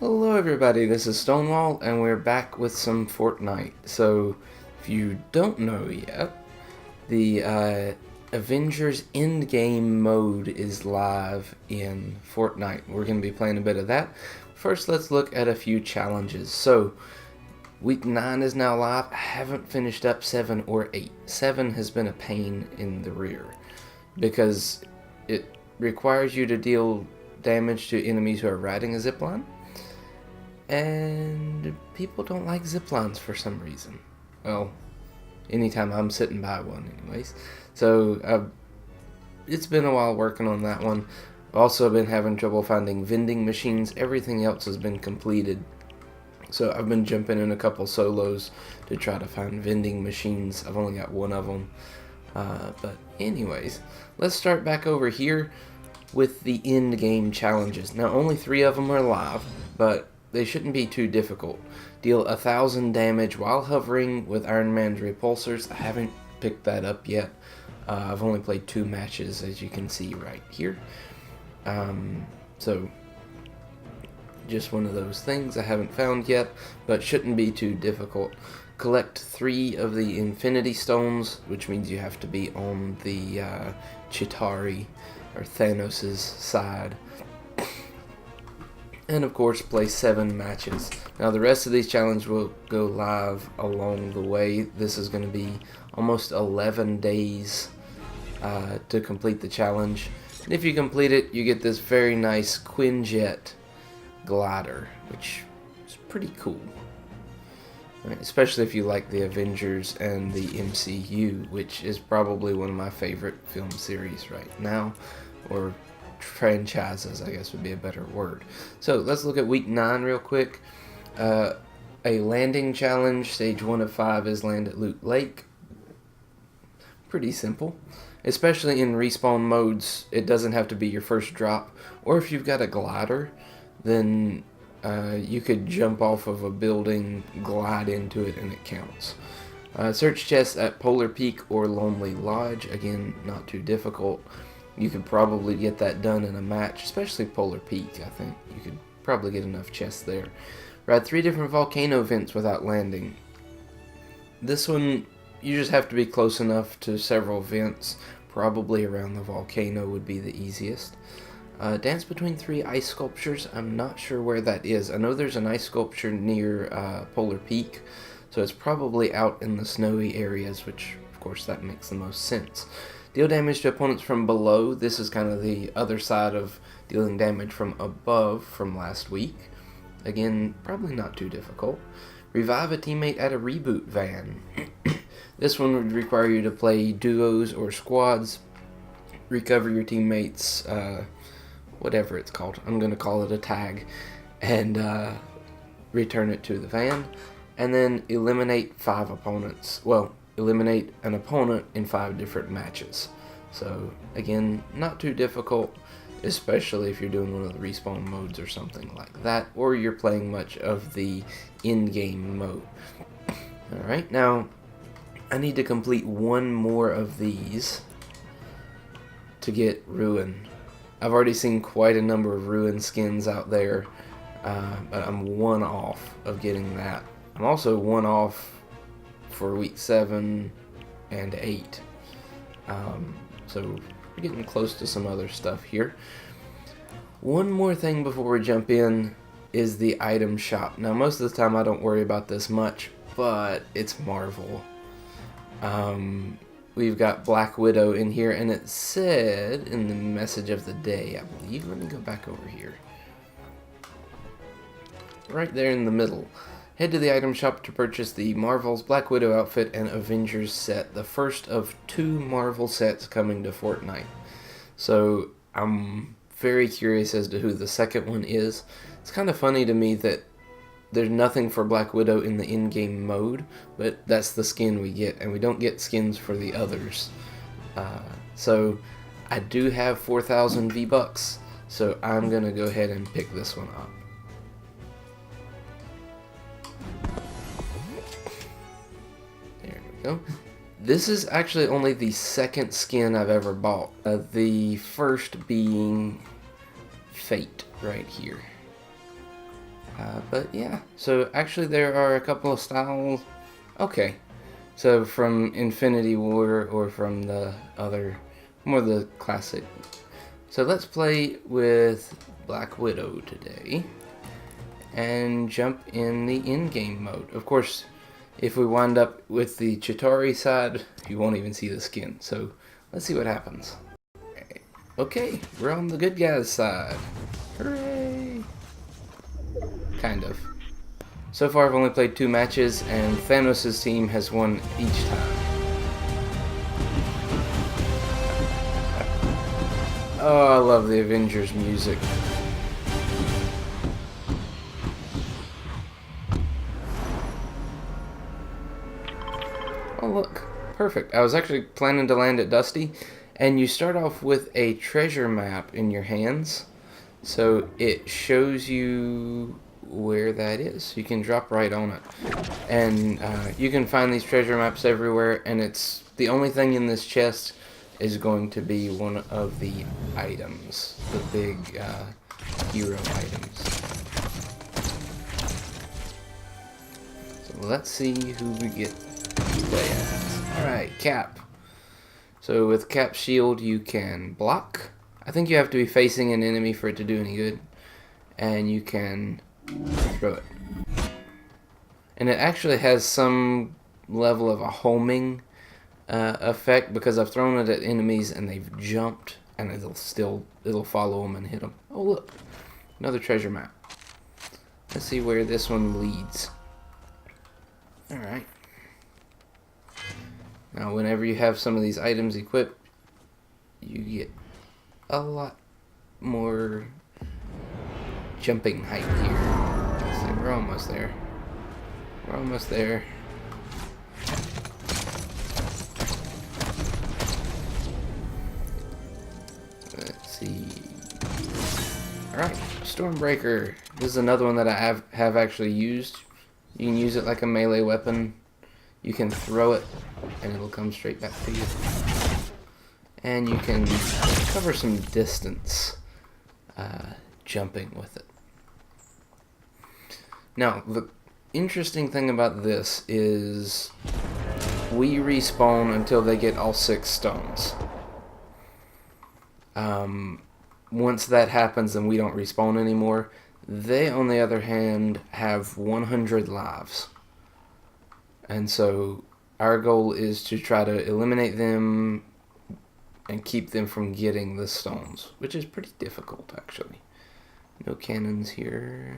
Hello everybody, this is Stonewall and we're back with some Fortnite. So, if you don't know yet, the Avengers Endgame mode is live in Fortnite. We're going to be playing a bit of that. First, let's look at a few challenges. So, Week 9 is now live. I haven't finished up 7 or 8. 7 has been a pain in the rear because it requires you to deal damage to enemies who are riding a zipline. And people don't like zip lines for some reason. Well, anytime I'm sitting by one, anyways. So it's been a while working on that one. I've also been having trouble finding vending machines. Everything else has been completed. So I've been jumping in a couple solos to try to find vending machines. I've only got one of them. But anyways, let's start back over here with the end game challenges. Now only 3 of them are live, but they shouldn't be too difficult. Deal 1,000 damage while hovering with Iron Man's repulsors. I haven't picked that up yet. I've only played 2 matches, as you can see right here. So, just one of those things I haven't found yet, but shouldn't be too difficult. Collect 3 of the Infinity Stones, which means you have to be on the Chitauri, or Thanos' side. And of course play 7 matches. Now the rest of these challenges will go live along the way. This is going to be almost 11 days to complete the challenge. And if you complete it, you get this very nice Quinjet glider, which is pretty cool. Right? Especially if you like the Avengers and the MCU, which is probably one of my favorite film series right now, or franchises, I guess would be a better word. So let's look at week 9 real quick. A landing challenge. Stage 1 of 5 is land at Loot Lake. Pretty simple. Especially in respawn modes, it doesn't have to be your first drop. Or if you've got a glider, then you could jump off of a building, glide into it, and it counts. Search chests at Polar Peak or Lonely Lodge. Again, not too difficult. You could probably get that done in a match, especially Polar Peak, I think. You could probably get enough chests there. Ride 3 different volcano vents without landing. This one, you just have to be close enough to several vents. Probably around the volcano would be the easiest. Dance between 3 ice sculptures. I'm not sure where that is. I know there's an ice sculpture near Polar Peak, so it's probably out in the snowy areas, which, of course, that makes the most sense. Deal damage to opponents from below. This is kind of the other side of dealing damage from above from last week. Again, probably not too difficult. Revive a teammate at a reboot van. This one would require you to play duos or squads. Recover your teammates, whatever it's called. I'm going to call it a tag. And return it to the van. And then eliminate 5 opponents. Well, eliminate an opponent in 5 different matches. So again, not too difficult, especially if you're doing one of the respawn modes or something like that, or you're playing much of the in-game mode. Alright, now I need to complete 1 more of these to get Ruin. I've already seen quite a number of Ruin skins out there, but I'm 1 off of getting that. I'm also 1 off for week 7 and 8. So we're getting close to some other stuff here. One more thing before we jump in is the item shop. Now most of the time I don't worry about this much, but it's Marvel. We've got Black Widow in here, and it said in the message of the day, I believe, let me go back over here. Right there in the middle. Head to the item shop to purchase the Marvel's Black Widow outfit and Avengers set, the first of 2 Marvel sets coming to Fortnite. So I'm very curious as to who the second one is. It's kind of funny to me that there's nothing for Black Widow in the in-game mode, but that's the skin we get, and we don't get skins for the others. So I do have 4,000 V-Bucks, so I'm going to go ahead and pick this one up. Go. This is actually only the 2nd skin I've ever bought. The first being Fate right here. But yeah, so actually there are a couple of styles. Okay, so from Infinity War or from the other, more the classic. So let's play with Black Widow today and jump in the in-game mode. Of course, if we wind up with the Chitauri side, you won't even see the skin. So let's see what happens. Okay, we're on the good guys' side. Hooray! Kind of. So far I've only played 2 matches and Thanos' team has won each time. Oh, I love the Avengers music. Oh look, perfect. I was actually planning to land at Dusty, and you start off with a treasure map in your hands, so it shows you where that is. You can drop right on it, and you can find these treasure maps everywhere, and it's the only thing in this chest is going to be one of the items, the big hero items. So let's see who we get to play as. Alright, Cap. So with Cap's shield you can block. I think you have to be facing an enemy for it to do any good. And you can throw it. And it actually has some level of a homing effect because I've thrown it at enemies and they've jumped and it'll follow them and hit them. Oh look, another treasure map. Let's see where this one leads. Alright. Now whenever you have some of these items equipped, you get a lot more jumping height here. Let's see, we're almost there. We're almost there. Let's see. Alright, Stormbreaker. This is another one that I have actually used. You can use it like a melee weapon. You can throw it and it'll come straight back to you. And you can cover some distance jumping with it. Now, the interesting thing about this is we respawn until they get all 6 stones. Once that happens, then we don't respawn anymore. They, on the other hand, have 100 lives. And so our goal is to try to eliminate them and keep them from getting the stones, which is pretty difficult, actually. No cannons here.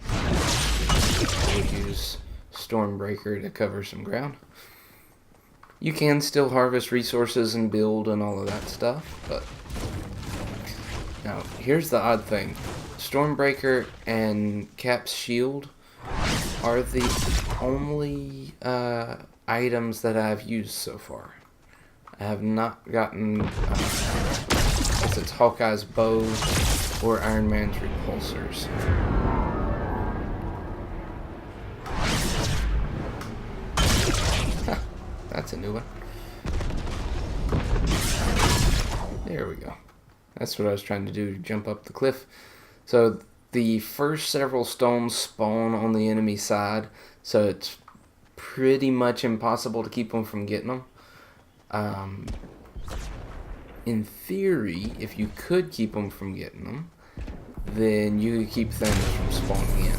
We'll use Stormbreaker to cover some ground. You can still harvest resources and build and all of that stuff, but now here's the odd thing. Stormbreaker and Cap's shield are the only items that I've used so far. I have not gotten if it's Hawkeye's bow or Iron Man's repulsors. Huh, that's a new one. There we go. That's what I was trying to do, jump up the cliff. So the first several stones spawn on the enemy side, so it's pretty much impossible to keep them from getting them. In theory, if you could keep them from getting them, then you could keep Thanos from spawning in.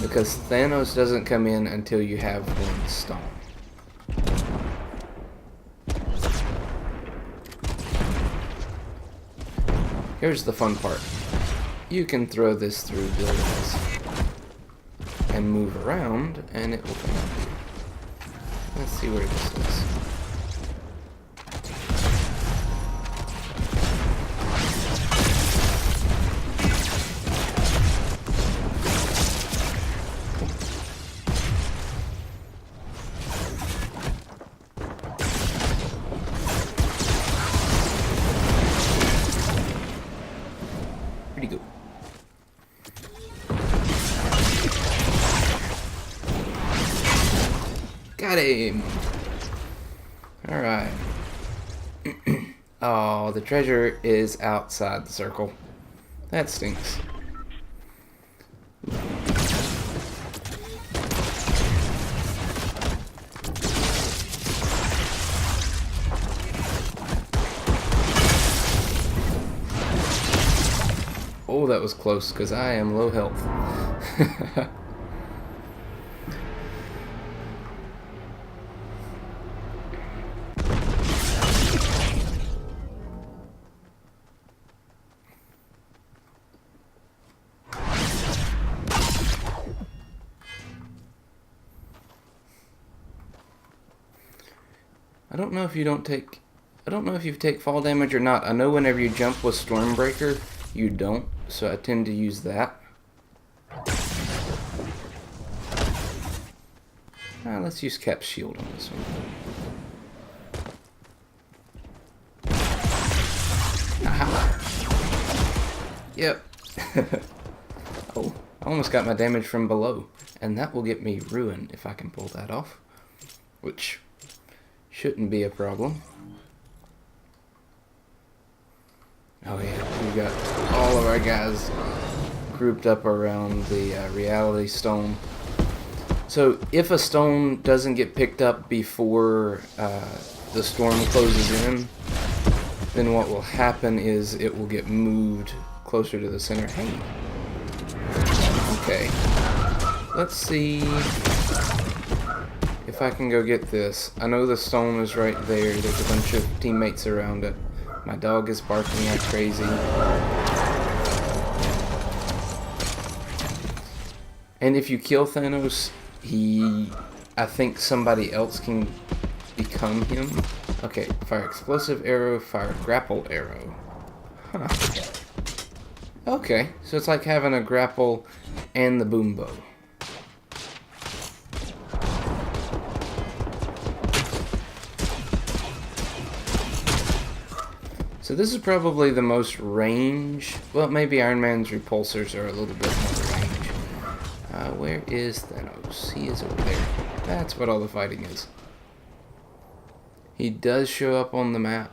Because Thanos doesn't come in until you have 1 stone. Here's the fun part. You can throw this through buildings and move around, and it will come up here. Let's see where this is. Pretty good. Got him! Alright. Oh, the treasure is outside the circle. That stinks. Oh, that was close, because I am low health. I don't know if you take fall damage or not. I know whenever you jump with Stormbreaker, you don't, so I tend to use that. Let's use Cap's shield on this one. Aha! Yep. Oh, I almost got my damage from below, and that will get me ruin if I can pull that off, which shouldn't be a problem. Oh yeah, we got all of our guys grouped up around the reality stone. So if a stone doesn't get picked up before the storm closes in, then what will happen is it will get moved closer to the center. Hey. Okay. Let's see if I can go get this. I know the stone is right there. There's a bunch of teammates around it. My dog is barking like crazy. And if you kill Thanos, I think somebody else can become him. Okay, fire explosive arrow, fire grapple arrow. Huh. Okay, so it's like having a grapple and the boom bow. So this is probably the most range. Well, maybe Iron Man's repulsors are a little bit more range. Where is Thanos? He is over there. That's what all the fighting is. He does show up on the map.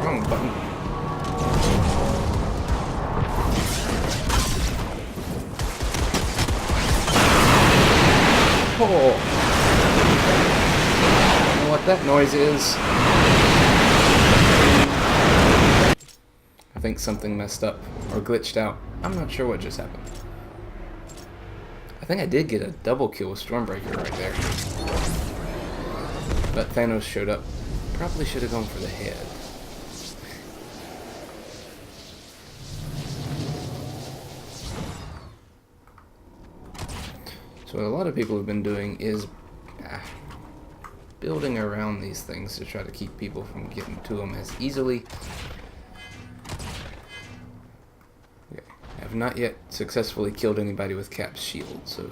Wrong button. Oh. I don't know what that noise is. I think something messed up or glitched out. I'm not sure what just happened. I think I did get a double kill with Stormbreaker right there. But Thanos showed up. Probably should have gone for the head. So what a lot of people have been doing is building around these things to try to keep people from getting to them as easily. Okay. I have not yet successfully killed anybody with Cap's shield, so...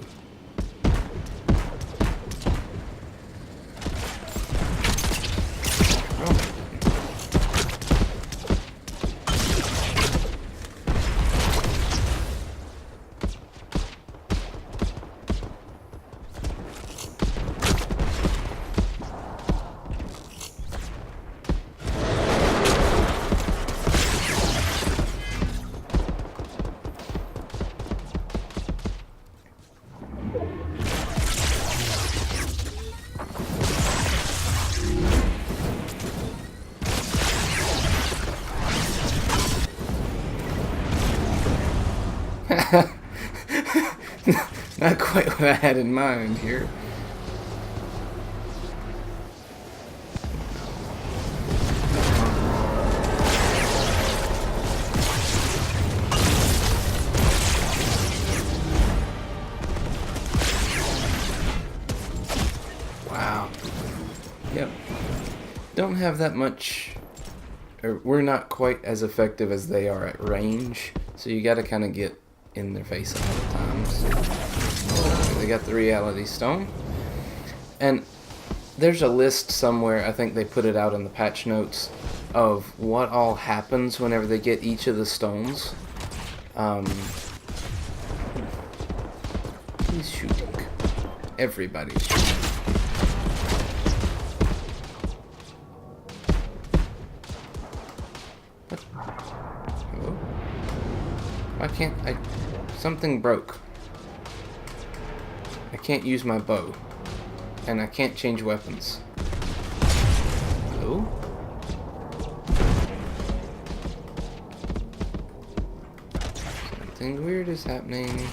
Not quite what I had in mind here. Wow. Yep. Don't have that much, or we're not quite as effective as they are at range, so you gotta kind of get in their face a lot of times. They got the reality stone, and there's a list somewhere, I think they put it out in the patch notes, of what all happens whenever they get each of the stones. He's shooting. Everybody's shooting. What? Hello? Why can't I... Something broke. I can't use my bow. And I can't change weapons. Hello? Something weird is happening.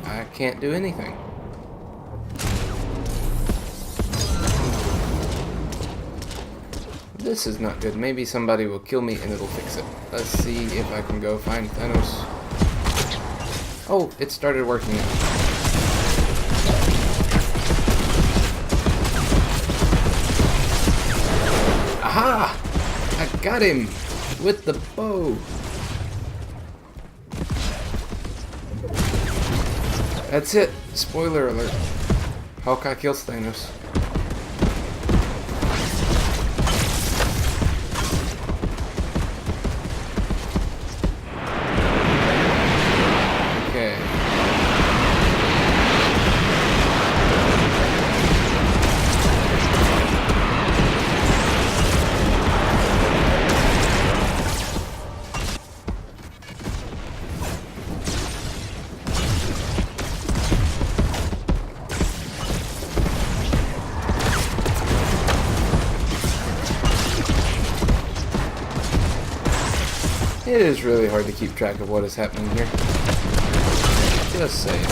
I can't do anything. This is not good. Maybe somebody will kill me and it'll fix it. Let's see if I can go find Thanos. Oh, it started working out. Aha! I got him with the bow. That's it. Spoiler alert. Hawkeye kills Thanos. Okay. It is really hard to keep track of what is happening here. Just saying.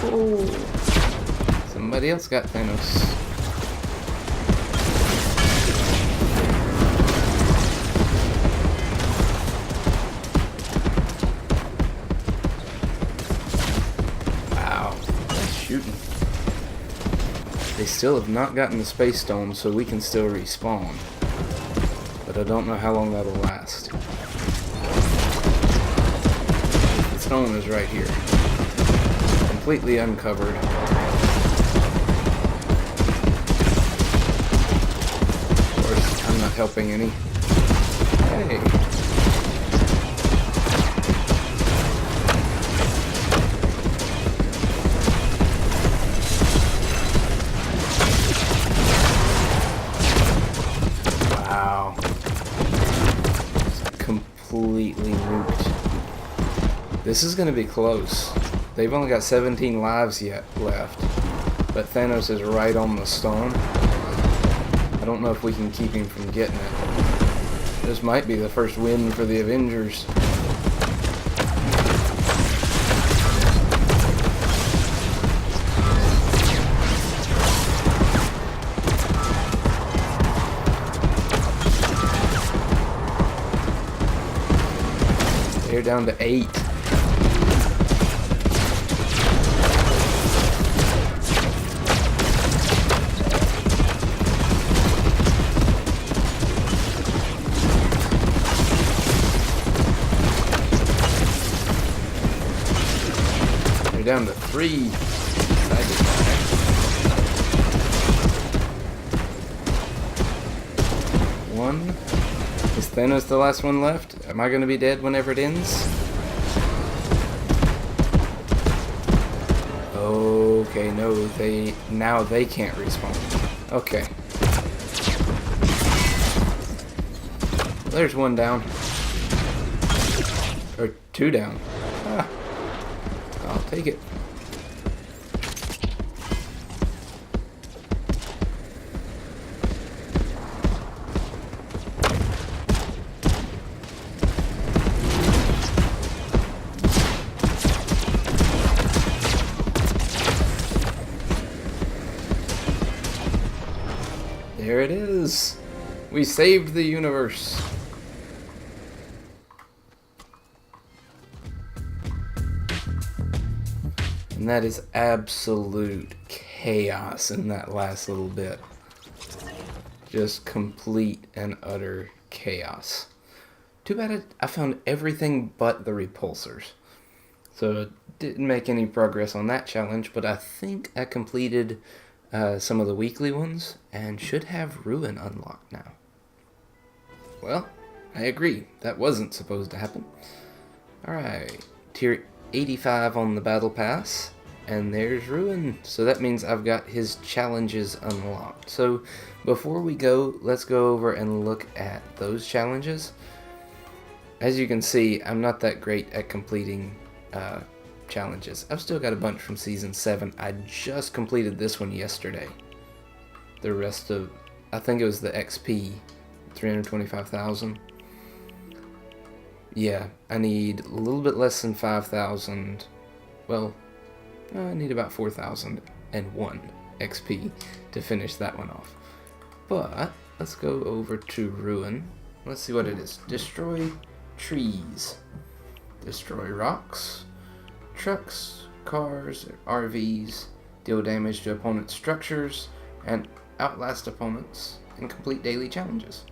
Oh. Somebody else got Thanos. Wow, that's shooting. They still have not gotten the Space Stone, so we can still respawn. But I don't know how long that'll last. The stone is right here. Completely uncovered. Of course, I'm not helping any. Hey. Completely nuked. This is going to be close. They've only got 17 lives yet left, but Thanos is right on the stone. I don't know if we can keep him from getting it. This might be the first win for the Avengers. They're down to 8. They're down to 3. One. Is Thanos the last one left? Am I going to be dead whenever it ends? Okay, no, now they can't respawn. Okay. There's one down. Or 2 down. Ah. I'll take it. There it is. We saved the universe. And that is absolute chaos in that last little bit. Just complete and utter chaos. Too bad I found everything but the repulsors. So didn't make any progress on that challenge, but I think I completed some of the weekly ones, and should have Ruin unlocked now. Well, I agree. That wasn't supposed to happen. Alright, tier 85 on the Battle Pass, And there's Ruin. So that means I've got his challenges unlocked. So before we go, let's go over and look at those challenges. As you can see, I'm not that great at completing challenges. I've still got a bunch from Season 7. I just completed this one yesterday. The rest of, I think it was the XP, 325,000. Yeah, I need a little bit less than 5,000. Well, I need about 4,001 XP to finish that one off. But let's go over to Ruin. Let's see what it is. Destroy trees. Destroy rocks. Trucks, cars, RVs. Deal damage to opponents' structures. And outlast opponents and complete daily challenges.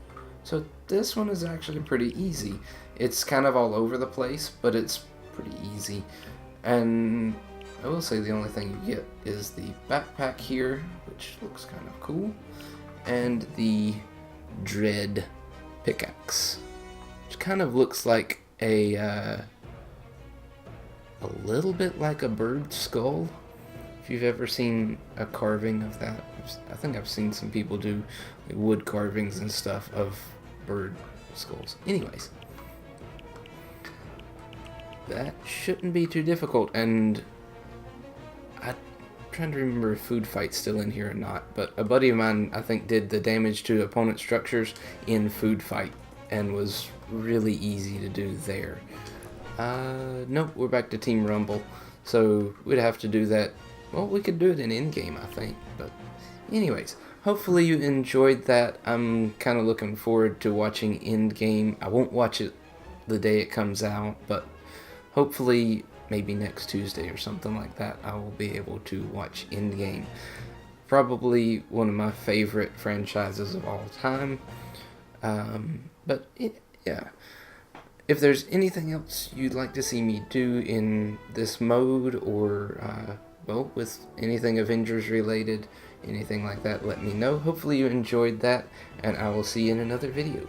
So this one is actually pretty easy. It's kind of all over the place, but it's pretty easy. And I will say the only thing you get is the backpack here, which looks kind of cool, and the Dread pickaxe, which kind of looks like a little bit like a bird skull. If you've ever seen a carving of that, I think I've seen some people do like wood carvings and stuff of bird skulls. Anyways, that shouldn't be too difficult, and I'm trying to remember if Food Fight's still in here or not, but a buddy of mine, I think, did the damage to opponent structures in Food Fight, and was really easy to do there. Nope, we're back to Team Rumble, so we'd have to do that. Well, we could do it in Endgame, I think, but anyways, hopefully you enjoyed that. I'm kind of looking forward to watching Endgame. I won't watch it the day it comes out, but hopefully maybe next Tuesday or something like that, I will be able to watch Endgame. Probably one of my favorite franchises of all time. Yeah. If there's anything else you'd like to see me do in this mode, or well, with anything Avengers related, anything like that, let me know. Hopefully you enjoyed that, and I will see you in another video.